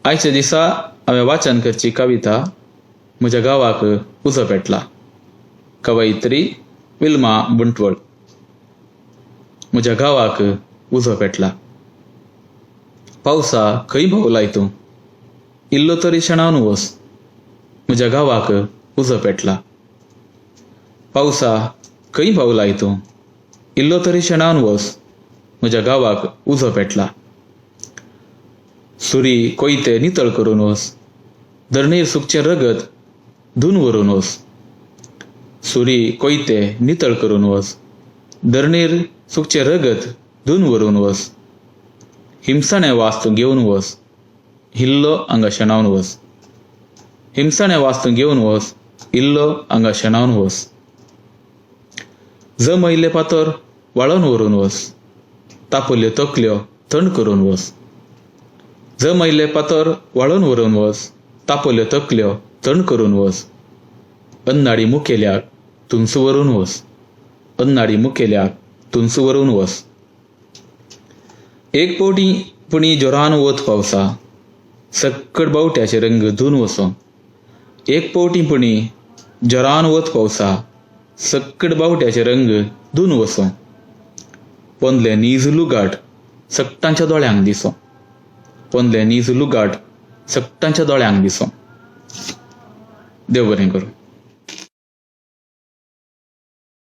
आयच्या दिसा हांवें वाचन करची कविता म्हज्या गांवाक उजो पेटला. कवयित्री विल्मा बुंटवळ. म्हज्या गांवाक उजो पेटला. पावसा खंय भोंवलाय तूं, इल्लो तरी शेणावन वच. म्हज्या गांवाक उजो पेटला. पावसा खंय भोंवलाय तूं, इल्लो तरी शेणावन वच. म्हज्या गांवाक उजो पेटला. सुरी कोयते नितळ करून वच. धरणीर सुकचें रगत धुवन व्हरून वच. सुरी कोयते नितळ करून वच. धरणीर सुकचें रगत धुवन व्हरून वच. हिंसाणें वास तूं घेवन वच. इल्लो हांगा शेणावन वच. हिंसाणें वास तूं घेवन वच. इल्लो हांगा शेणावन वच. जमयल्ले पातर वाळोवन व्हरून वच. तापल्ल्यो तकल्यो थंड करून वच. जमयल्ले पातर वाळोवन व्हरून वच. तापल्ल्यो तकल्यो थंड करून वच. अन्नाडी मुखेल्याक तुंस व्हरून वच. अन्नाडी मुखेल्याक तुंस व्हरून वच. एक पोटी पुणी जोरान वत पावसा, सक्कट बावट्याचे रंग धुवन वचो. एक पोटी पुणी जोरान वत पावसा, सक्कट बावट्याचे रंग धुवन वचो. पोंदले नीज लुगाट सक्टांच्या दोळ्यांक दिसो. पोंदले नीज लुगाट सक्टांच्या दोळ्यांक दिसो. देव बरें करूं.